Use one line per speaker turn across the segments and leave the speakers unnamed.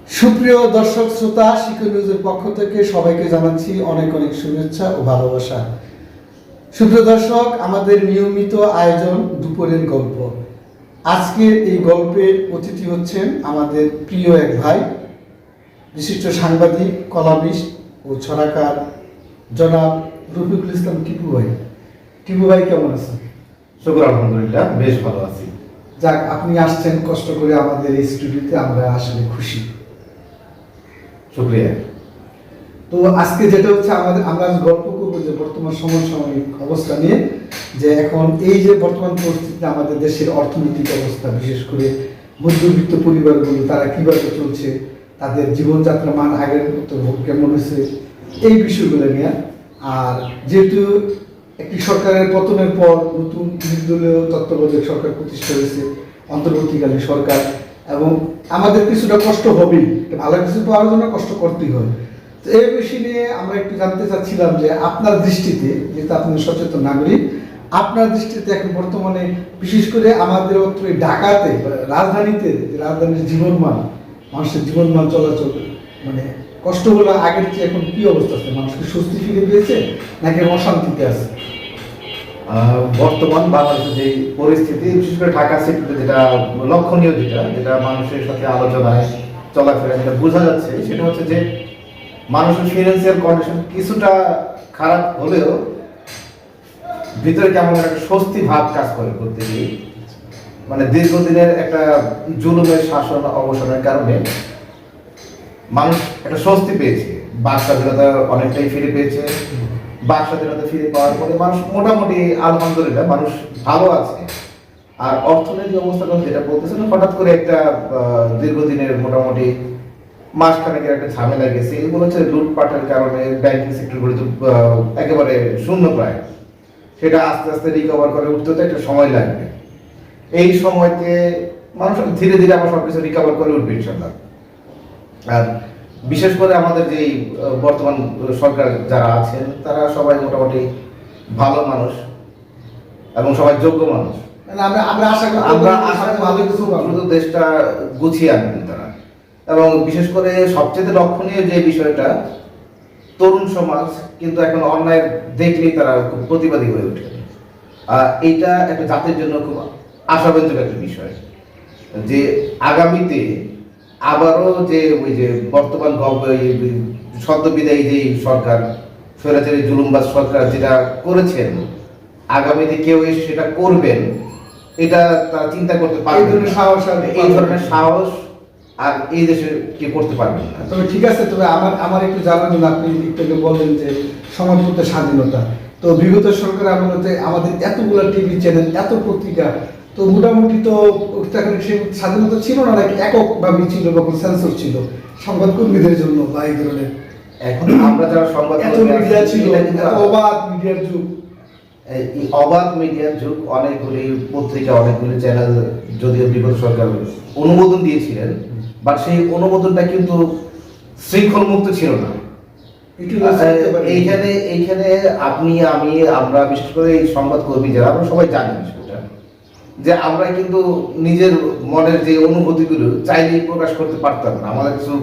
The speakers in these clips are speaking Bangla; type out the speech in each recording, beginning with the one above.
সুপ্রিয় দর্শক শ্রোতা, শিকর নিউজের পক্ষ থেকে সবাইকে জানাচ্ছি অনেক অনেক শুভেচ্ছা ও ভালোবাসা। সুপ্রিয় দর্শক, আমাদের নিয়মিত আয়োজন দুপুরের গল্প। আজকের এই গল্পের অতিথি হচ্ছেন আমাদের প্রিয় এক ভাই, বিশিষ্ট সাংবাদিক, কলামিস্ট ও ছড়াকার জনাব রফিকুল ইসলাম টিপু ভাই। টিপু ভাই কেমন আছেন?
শুকর আলহামদুলিল্লাহ, বেশ ভালো আছি।
যাক, আপনি আসছেন কষ্ট করে আমাদের এই স্টুডিওতে, আমরা আসলে খুশি।
শুক্রিয়া।
তো আজকে যেটা হচ্ছে আমরা গল্প করবো যে বর্তমান সমসাময়িক অবস্থা নিয়ে, যে এখন এই যে বর্তমান পরিস্থিতিতে আমাদের দেশের অর্থনৈতিক অবস্থা, বিশেষ করে মধ্যবিত্ত পরিবারগুলো তারা কিভাবে চলছে, তাদের জীবনযাত্রার মান আগের মতো কেমন হয়েছে, এই বিষয়গুলো নিয়ে। আর যেহেতু একটি সরকারের পতনের পর নতুন নির্দলীয় তত্ত্বাবধায়ক সরকার প্রতিষ্ঠা হয়েছে, অন্তর্বর্তীকালীন সরকার, এবং আমাদের কিছুটা কষ্ট হবেই, ভালো কিছু পাওয়ার জন্য কষ্ট করতেই হয়। তো এই বিষয় নিয়ে আমরা একটু জানতে চাচ্ছিলাম যে আপনার দৃষ্টিতে, যেহেতু আপনি সচেতন নাগরিক, আপনার দৃষ্টিতে এখন বর্তমানে বিশেষ করে আমাদের ঢাকাতে, রাজধানীর জীবনমান, মানুষের জীবনমান চলাচল, মানে কষ্টগুলো আগের চেয়ে এখন কি অবস্থা আছে? মানুষকে স্বস্তি ফিরে পেয়েছে নাকি অশান্তিতে আছে?
বর্তমান বাংলাদেশের যে পরিস্থিতি, বিশেষ করে ঢাকা সিটিতে যেটা লক্ষণীয়, যেটা মানুষের সাথে আলোচনায় চলাফেরা যেটা বোঝা যাচ্ছে, সেটা হচ্ছে যে মানুষের ফিনান্সিয়াল কন্ডিশন কিছুটা খারাপ হলেও ভিতরে কেমন একটা স্বস্তি ভাব কাজ করে করতে গিয়ে। মানে দীর্ঘদিনের একটা জুলুমের শাসন অবসানের কারণে মানুষ একটা স্বস্তি পেয়েছে, বাক স্বাধীনতা অনেকটাই ফিরে পেয়েছে। বাক স্বাধীনতা ফিরে পাওয়ার পরে মানুষ মোটামুটি আলহামদুলিল্লাহ মানুষ ভালো আছে। আর অর্থনৈতিক অবস্থাটা যেটা বলতেছেন, হঠাৎ করে একটা দীর্ঘদিনের মোটামুটি মাসখানেকের একটা ঝামেলা গেছে। এগুলো হচ্ছে লুটপাটের কারণে ব্যাংকিং সেক্টরগুলো তো একেবারে শূন্য প্রায়, সেটা আস্তে আস্তে রিকভার করে উঠতে তো একটা সময় লাগবে। এই সময়তে মানুষ ধীরে ধীরে আবার সবকিছু রিকভার করে উঠবে ইনশাল্লাহ। আর বিশেষ করে আমাদের যে বর্তমান সরকার যারা আছেন, তারা সবাই মোটামুটি ভালো মানুষ এবং সবাই যোগ্য মানুষ।
আমরা আশা
করি দ্রুত দেশটা গুছিয়ে আনবেন তারা। এবং বিশেষ করে সবচেয়ে লক্ষণীয় যে বিষয়টা, তরুণ সমাজ কিন্তু এখন অন্যায় দেখলেই তারা খুব প্রতিবাদী হয়ে ওঠে। এইটা একটা জাতির জন্য খুব আশাব্যঞ্জক একটা বিষয়, যে আগামীতে আবারও যে ওই যে বর্তমান সদ্য বিদায়ী যে সরকার, স্বৈরাচারী জুলুমবাজ সরকার যেটা করেছেন, আগামীতে কেউ এসে সেটা করবেন, এটা তারা চিন্তা করতে পারবে। এই ধরনের সাহস আর এই দেশে কেউ করতে পারবেন না।
তবে ঠিক আছে, তবে আমার একটু জানাবেন, আপনি একটু বললেন যে সমাজপত্রের স্বাধীনতা, তো বিগত সরকার আমলতে আমাদের এতগুলো টিভি চ্যানেল, এত পত্রিকা, তো মোটামুটি তো সেই স্বাধীনতা ছিল না, নাকি এককভাবে ছিল, তখন সেন্সর ছিল সংবাদকর্মীদের জন্য বা এই ধরনের?
এখন আমরা যারা সংবাদ
মিডিয়া ছিল, অবাধ মিডিয়ার যুগ,
এই অবাধ মিডিয়ার যুগ, অনেকগুলি পত্রিকা, অনেকগুলি চ্যানেল যদিও বিগত সরকার অনুমোদন দিয়েছিলেন, বাট সেই অনুমোদনটা কিন্তু শৃঙ্খল মুক্ত ছিল না। এইখানে আপনি, আমি, আমরা, বিশেষ করে এই সংবাদকর্মী যারা, আমরা সবাই জানি বিষয়টা, যে আমরা কিন্তু নিজের মনের যে অনুভূতিগুলো চাইলেই প্রকাশ করতে পারতাম না। আমাদের কিছু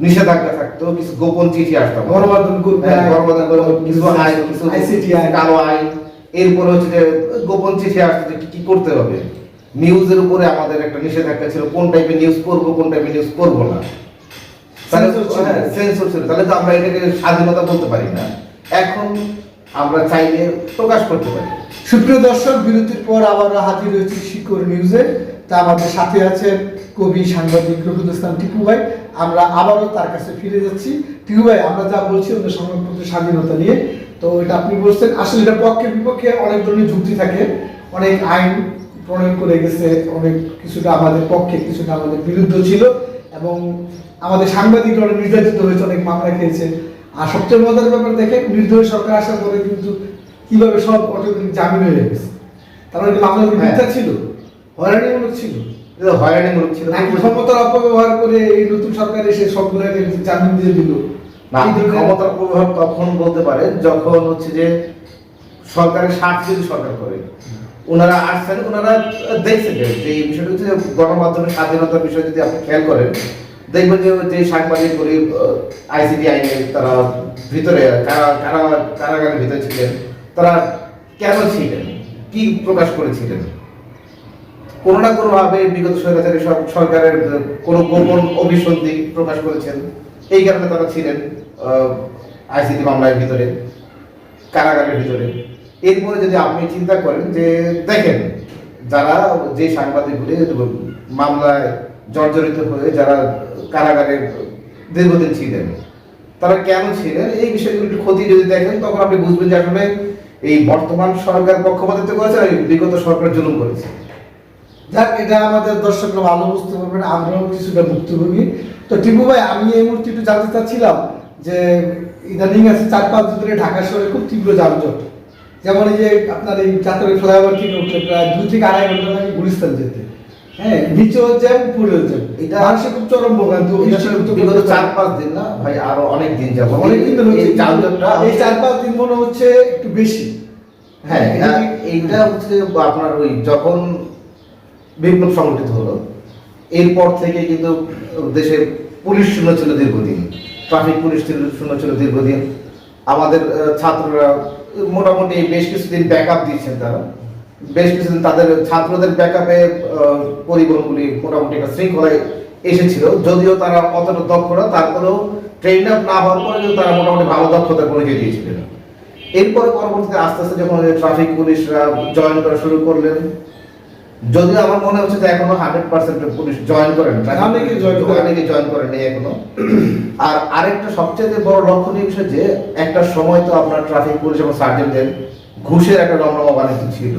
নিষেধাজ্ঞা থাকতো, কিছু গোপন চিঠি আসতো, কিছু আইন, কিছু কালো আইন, এরপরে হচ্ছে যে গোপন চিঠি আসতো যে কি করতে হবে। নিউজের উপরে আমাদের একটা নিষেধাজ্ঞা ছিল, কোন টাইপের নিউজ করবো, কোন টাইপের নিউজ করবো না। সেন্সর ছিল, তাহলে তো আমরা এটাকে স্বাধীনতা বলতে পারি না। এখন আমরা চাইলে প্রকাশ করতে পারি।
সুপ্রিয় দর্শক, বিরতির পর আবার হাজির হয়েছি শিকর নিউজে। তা আমাদের সাথে আছেন কবি, সাংবাদিক রফিকুল ইসলাম টিপু ভাই। আমরা আবারও তার কাছে ফিরে যাচ্ছি। টিপু ভাই, আমরা যা বলছি আমাদের সংবাদপত্রের স্বাধীনতা নিয়ে, তো এটা আপনি বলছেন আসলে এটা পক্ষে বিপক্ষে অনেক ধরনের যুক্তি থাকে, অনেক আইন প্রণয়ন করে গেছে, অনেক কিছুটা আমাদের পক্ষে, কিছুটা আমাদের বিরুদ্ধে ছিল, এবং আমাদের সাংবাদিকরা অনেক নির্যাতিত হয়েছে, অনেক মামলা খেয়েছে। আর সবচেয়ে মজার ব্যাপার দেখেন, নির্দলীয় সরকার আসার পরে কিন্তু কিভাবে সব অটোমেটিক জামিন হয়ে গেছে। তার মানে মামলাগুলো মিথ্যা ছিল, হয়রানিমূলক ছিল,
হয়রানিমূলক ছিল,
ক্ষমতার অপব্যবহার করে এই নতুন সরকার এসে সবগুলোকে জামিন দিয়ে দিল।
ক্ষমতার অপব্যবহার তখন বলতে পারে যখন হচ্ছে যে সরকারের স্বার্থ যদি সরকার করে। ওনারা আসছেন, ওনারা দেখছেন যে এই বিষয়টা হচ্ছে গণমাধ্যমের স্বাধীনতার বিষয় যদি আপনি খেয়াল করেন, দেখবেন যে সাংবাদিকগুলি আইসিটি আইনে তারা ভিতরে কারাগারের ভিতরে ছিলেন, তারা কেন ছিলেন, কি প্রকাশ করেছিলেন? কোনো না কোনো ভাবে বিগত স্বৈরাচারী সরকারের কোনো গোপন অভিসন্ধি প্রকাশ করেছেন, এই কারণে তারা ছিলেন আইসিটি মামলার ভিতরে, কারাগারের ভিতরে। এরপরে যদি আপনি চিন্তা করেন যে দেখেন যারা যে সাংবাদিকগুলি মামলায় জর্জরিত হয়ে যারা কারাগারে দীর্ঘদিন ছিলেন, তারা কেন ছিলেন, এই বিষয়গুলো একটু ক্ষতি যদি দেখেন, তখন আপনি বুঝবেন যে আসলে এই বর্তমান সরকার পক্ষপাতিত্ব করেছে আর বিগত সরকার জুলুম করেছে।
যাক, এটা আমাদের দর্শকরা ভালো বুঝতে পারবেন, আমরাও কিছুটা ভুক্তভোগী। তো টিপু ভাই, আমি এই মুহূর্তে একটু জানতে চাচ্ছিলাম যে ইদানিং আছে 4-5 দিন ধরে ঢাকা শহরে খুব তীব্র যানজট। যেমন এই যে আপনার এই চাঁদপুরের ফ্লাইওভার থেকে উঠলে প্রায় 2 থেকে 2.5 ঘন্টা লাগে গুলিস্তান যেতে। হ্যাঁ, নিচেও জ্যাম, উপরেও জ্যাম, এটা মানুষের খুব চরম ভোগান্তি।
বিগত 4-5 দিন না ভাই, আরো অনেক দিন যাবো,
অনেক দিন ধরে
এই যানজটটা,
এই 4-5 দিন মনে হচ্ছে একটু বেশি।
হ্যাঁ, এইটা হচ্ছে আপনার ওই যখন বিপ্লব সংগঠিত হলো এরপর থেকে কিন্তু দেশে পুলিশ শূন্য ছিল দীর্ঘদিন, ট্রাফিক পুলিশ শূন্য ছিল দীর্ঘদিন। আমাদের ছাত্ররা মোটামুটি বেশ কিছুদিন ব্যাকআপ দিচ্ছেন, তারা বেশ কিছুদিন তাদের ছাত্রদের ব্যাকআপে পরিবহনগুলি মোটামুটি একটা শৃঙ্খলায় এসেছিল, যদিও তারা অতটা দক্ষ না, তারপরেও ট্রেন আপ না হওয়ার পরে কিন্তু তারা মোটামুটি ভালো দক্ষতার পরিচয় দিয়েছিলেন। এরপরে পরবর্তীতে আস্তে আস্তে যখন ট্রাফিক পুলিশরা জয়েন করা শুরু করলেন, যদিও আমার মনে হচ্ছে যে এখনো 100% পুলিশ জয়েন করেন, অনেকে জয়েন করেন এখনো। আর আরেকটা সবচেয়ে বড় লক্ষণীয় বিষয় যে একটা সময় তো আপনার ট্রাফিক পুলিশ এবং সার্জেন্টদের ঘুষের একটা রমরমা বাণিজ্য ছিল।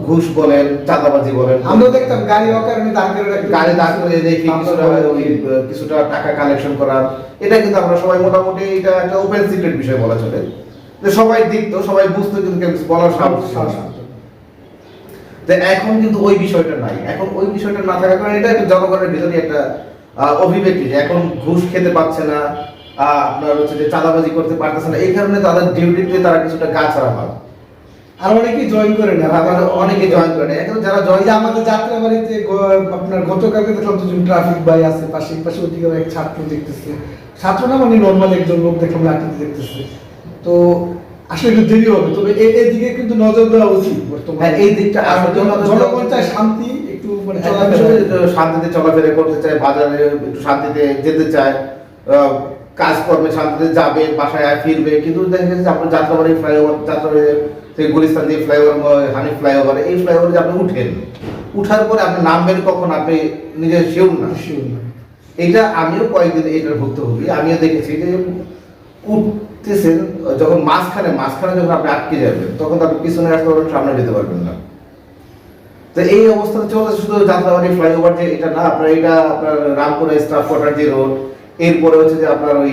ঘুষ বলেন, চাঁদাবাজি বলেন,
আমরা দেখতাম গাড়ি অকারণে দাঁড় করে রাখতো,
গাড়ি দাঁড় করে রেখে কিছুটা টাকা কালেকশন করা। এটা কিন্তু আমরা সবাই মোটামুটি এটা একটা ওপেন সিক্রেট বিষয় বলা চলে, যে সবাই দেখতো, সবাই বুঝতো, কিন্তু কেউ বলার সাহস ছিল না। এখন কিন্তু ওই বিষয়টা নাই। এখন ওই বিষয়টা না থাকার কারণে এটা একটা জনগণের ভিতরে একটা অভিব্যক্তি যে এখন ঘুষ খেতে পাচ্ছে না, আপনার হচ্ছে যে চাঁদাবাজি করতে পারতেছে না, এই কারণে তাদের ডিউটিতে তারা কিছুটা গা ছাড়া হয়।
আর অনেকেই জয়েন করে না,
অনেকে জয়েন করে না। এখন যারা জয়েন,
আমাদের যাত্রাবাড়িতে আপনার গতকালকে দেখলাম দুজন ট্রাফিক ভাই আছে, পাশে ওদিকে এক ছাত্র দেখতেছে, ছাত্র না মানে নর্মাল একজন লোক দেখলাম লাঠিতে দেখতেছে। তো আসলে একটু দেরি হবে, তবে এদিকে কিন্তু নজর দেওয়া উচিত বর্তমানে।
এই দিকটা
জনগণ চায় শান্তি, একটু মানে
শান্তিতে চলাফেরা করতে চায়, বাজারে একটু শান্তিতে যেতে চায়, কাজকর্মে শান্তিতে যাবে, বাসায় ফিরবে। কিন্তু দেখা যাচ্ছে আপনার যাত্রাবাড়ি ফ্লাইওভার, যাত্রাবাড়ি থেকে গুলিস্তান দিয়ে ফ্লাইওভার, হানিফ ফ্লাইওভার, এই ফ্লাইওভারে যে আপনি উঠার পরে আপনি নামবেন কখন আপনি নিজে শিওর না। এটা আমিও কয়েকদিন এটার ভুক্তভোগী, আমিও দেখেছি যে উঠতেছেন যখন মাঝখানে যখন আপনি আটকে যাবেন, তখন আপনি পিছনে আসতে পারবেন, সামনে যেতে পারবেন না। তো এই অবস্থা চলছে শুধু যাত্রাবাড়ি ফ্লাইওভার যে এটা না, আপনার এটা আপনার রামপুরা স্টাফ কোয়ার্টার যে রোড, এরপরে হচ্ছে যে আপনার ওই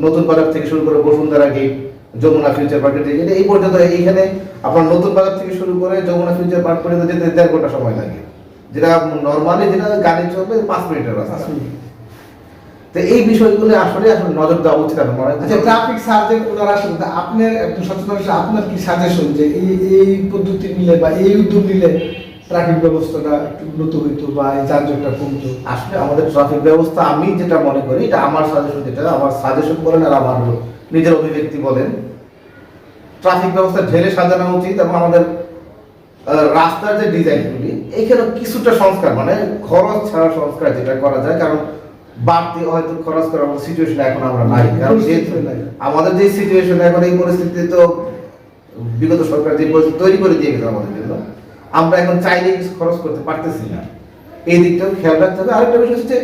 নতুন বাজার থেকে শুরু করে বসুন্ধরা গেট, যমুনা ফিউচার পার্কের দিকে, এই পর্যন্ত এইখানে আপনার নতুন বাজার থেকে শুরু করে যমুনা ফিউচার পার্ক পর্যন্ত যেতে 1.5 ঘন্টা সময় লাগে, যেটা নর্মালি যেটা গাড়ি চলবে 5 মিনিটের রাস্তা। তো এই বিষয়গুলো আসলে নজর দেওয়া উচিত।
আচ্ছা, ট্রাফিক সার্জেন্ট ওনারা আসলে আপনার একটু সচেতন, আপনার কি সাজেশন যে এই পদ্ধতি নিলে বা এই উদ্যোগ নিলে ট্রাফিক ব্যবস্থাটা একটু উন্নত হইতো বা এই যানজটটা কমতো?
আসলে আমাদের ট্রাফিক ব্যবস্থা, আমি যেটা মনে করি, এটা আমার সাজেশন, যেটা আমার সাজেশন বলেন আর আমার নিজের অভিব্যক্তি বলেন, ট্রাফিক ব্যবস্থা ঢেলে সাজানো উচিত। এবং আমাদের রাস্তার যে ডিজাইনগুলি, এখানে কিছুটা সংস্কার, মানে খরচ ছাড়া সংস্কার যেটা করা যায়, কারণ বাড়তি হয়তো খরচ করার মতো সিচুয়েশন এখন আমরা নাই। কারণ আমাদের যে সিচুয়েশন এখন, এই পরিস্থিতি তো বিগত সরকার যে পরিস্থিতি তৈরি করে দিয়ে গেছে আমাদের জন্য, আমরা এখন চাইলে কিছু খরচ করতে পারতেছি না। এই দিকটাও খেয়াল রাখতে হবে। আরেকটা বিষয় হচ্ছে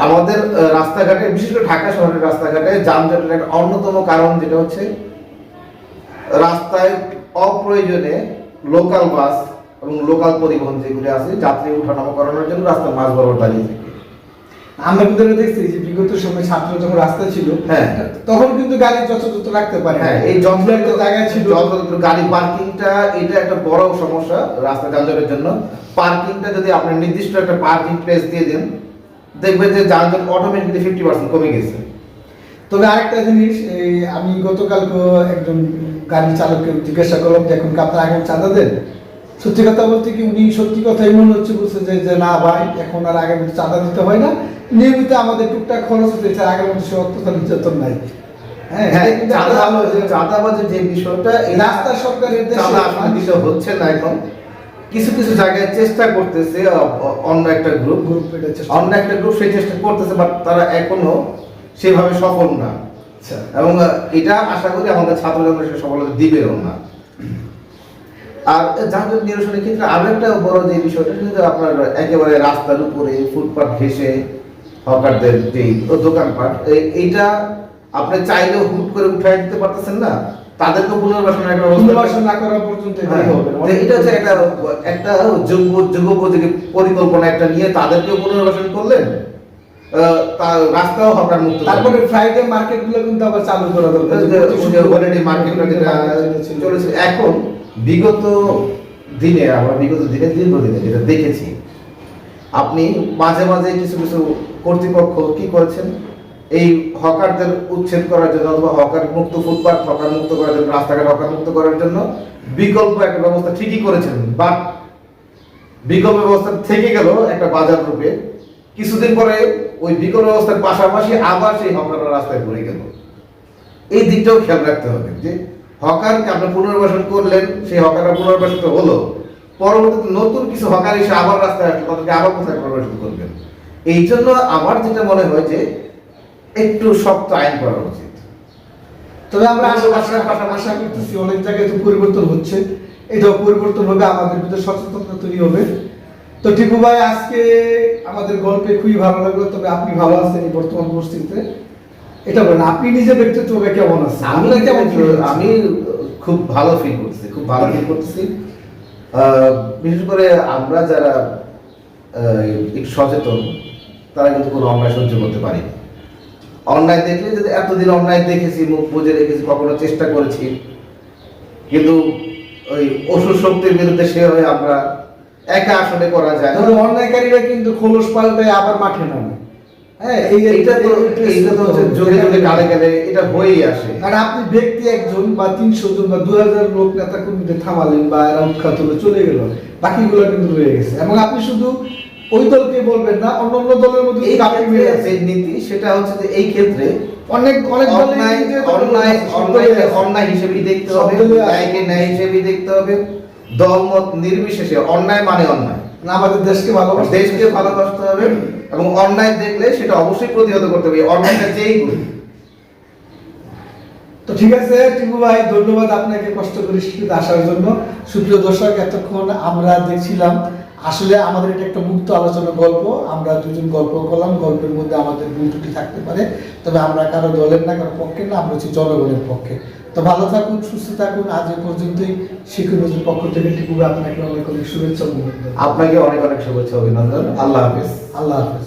আমাদের রাস্তাঘাটে, বিশেষ করে ঢাকা শহরের রাস্তাঘাটে যানজটের একটা অন্যতম কারণ যেটা হচ্ছে রাস্তায় অপ্রয়োজনে লোকাল বাস এবং লোকাল পরিবহন যেগুলি আছে, যাত্রী উঠানামা করানোর জন্য রাস্তার মাঝ বরাবর দাঁড়িয়ে থাকে।
আমরা কিন্তু দেখছি যে বিগত সময় ছাত্র যখন রাস্তা ছিল, হ্যাঁ, তখন কিন্তু গাড়ি যথাযথ রাখতে পারে।
হ্যাঁ, এই যন্ত্রের জায়গায় ছিল গাড়ি পার্কিংটা, এটা একটা বড় সমস্যা রাস্তা যানজটের জন্য। পার্কিংটা যদি আপনি নির্দিষ্ট একটা পার্কিং প্লেস দিয়ে দেন, দেখবেন যে যানজট অটোমেটিক্যালি 50% কমে গেছে।
তবে আরেকটা জিনিস, আমি গতকালকে একজন গাড়ি চালককে জিজ্ঞাসা করলাম যে এখন আপনারা এখন চাঁদা দেন, সত্যি কথা বলতে কি উনি সত্যি কথাই মনে হচ্ছে বলছে যে না ভাই এখন আর আগের মতো চাঁদা দিতে হয় না, নিয়মিত আমাদের টুকটাক খরচ হতে চাই, আগের মতো সে অত্যাচার নির্যাতন নাই। হ্যাঁ, এটা কিন্তু একটা ভালো যে
চাঁদাবাজের যে বিষয়টা, এই
রাস্তা সরকারের দেশে
চাঁদা আসলে দিতে হচ্ছে না এখন। কিছু কিছু জায়গায় চেষ্টা করতেছে অন্য একটা গ্রুপ সেই চেষ্টা করতেছে, বাট তারা এখনো সেভাবে সফল না।
আচ্ছা,
এবং এটা আশা করি আমাদের ছাত্র জনগণ সফলতা দিবেও না। আর যানজট নিরসনের ক্ষেত্রে আরো একটা বড় যে বিষয়টা, সেটা হচ্ছে আপনার একেবারে রাস্তার উপরে ফুটপাত ঘেঁষে হকারদের যে দোকানপাট, এইটা আপনি চাইলেও হুট করে উঠাই দিতে পারতেছেন না, তাদেরকে পুনর্বাসনের একটা
পুনর্বাসন না করা পর্যন্ত এটাই হবে না।
এটা হচ্ছে একটা যুগোপযোগী পরিকল্পনা একটা নিয়ে তাদেরকে পুনর্বাসন করলেন, রাস্তাও হকার মুক্ত।
তারপরে ফ্রাইডে মার্কেট গুলো কিন্তু আবার চালু করা দরকার।
অলরেডি মার্কেটটা যেটা চলেছে এখন, বিগত দিনে আমরা দীর্ঘদিনে যেটা দেখেছি, আপনি মাঝে মাঝে কিছু কিছু কর্তৃপক্ষ কি করেছেন, এই হকারদের উচ্ছেদ করার জন্য অথবা হকার মুক্ত ফুটপাত হকার মুক্ত করার জন্য, রাস্তাঘাট হকার মুক্ত করার জন্য বিকল্প একটা ব্যবস্থা ঠিকই করেছেন, বাট বিকল্প ব্যবস্থা থেকে গেল একটা বাজার রূপে। কিছুদিন পরে ওই বিকল্প ব্যবস্থার পাশাপাশি আবার সেই হকাররা রাস্তায় পড়ে গেল। এই দিকটাও খেয়াল রাখতে হবে যে হকারকে আপনি পুনর্বাসন করলেন, সেই হকাররা পুনর্বাসিত হলো, পরবর্তীতে নতুন কিছু হকার এসে আবার রাস্তায় আসলো, তাদেরকে আবার কোথায় পুনর্বাসিত করবেন। এই জন্য আমার যেটা মনে হয় যে একটু শক্ত আইন করা উচিত।
তবে আমরা আশা করতেছি অনেক জায়গায় তো পরিবর্তন হচ্ছে, এটাও পরিবর্তন হবে, আমাদের ভিতরে সচেতনতা তৈরি হবে। তো টিপু ভাই, আজকে আমাদের গল্পে খুবই ভালো লাগলো। তবে আপনি ভালো আছেন এই বর্তমান পরিস্থিতিতে? এটা বলেন, আপনি নিজে ব্যক্তিগতভাবে কেমন আছেন?
আমি খুব ভালো ফিল করতেছি, বিশেষ করে আমরা যারা একটু সচেতন, তারা কিন্তু কোনো অন্যায় সহ্য করতে পারি। অন্যায় দেখলে, যদি এতদিন অন্যায় দেখেছি, মুখ বুজে রেখেছি, কখনো চেষ্টা করেছি, কিন্তু ওই অসুর শক্তির বিরুদ্ধে সে হয়ে আমরা একা আসলে করা যায়।
তবে অন্যায়কারীরা কিন্তু খোলস পাল্টায় আবার মাঠে নামে। হ্যাঁ,
এইটা তো হচ্ছে যোগে যোগে কালে কালে এটা হয়েই আসে।
আর আপনি ব্যক্তি একজন বা 300 জন বা 2000 লোক নেতা কর্মীদের থামালেন বা এরা উৎখাত হলে চলে গেল, বাকিগুলো কিন্তু রয়ে গেছে। এবং আপনি শুধু ওই দলকে বলবেন না, অন্য দলের মধ্যে
এই যে নীতি, সেটা হচ্ছে যে এই ক্ষেত্রে
অনেক
অন্যায় হিসেবেই দেখতে হবে, ন্যায়কে ন্যায় হিসেবেই দেখতে হবে, দলমত নির্বিশেষে। অন্যায় মানে অন্যায়,
আমাদের দেশকে
ভালোবাসতে হবে, এবং অন্যায় দেখলে সেটা অবশ্যই প্রতিহত করতে হবে, অন্যায়টা যেই করুক।
তো ঠিক আছে টিপু ভাই, ধন্যবাদ আপনাকে কষ্ট করে স্টুডিওতে আসার জন্য। সুপ্রিয় দর্শক, এতক্ষণ আমরা দেখছিলাম আসলে আমাদের এটা একটা মুক্ত আলোচনা গল্প। আমরা দুজন গল্প করলাম, গল্পের মধ্যে আমাদের ভুল ত্রুটি থাকতে পারে, তবে আমরা কারো দলের না, কারো পক্ষে না, আমরা হচ্ছি জনগণের পক্ষে। তো ভালো থাকুন, সুস্থ থাকুন। আজ এ পর্যন্তই। শিক্ষকের পক্ষ থেকে টিপু ভাই আপনাকে অনেক অনেক শুভেচ্ছা।
আপনাকে অনেক অনেক শুভেচ্ছা, অভিনন্দন। আল্লাহ হাফেজ।
আল্লাহ হাফেজ।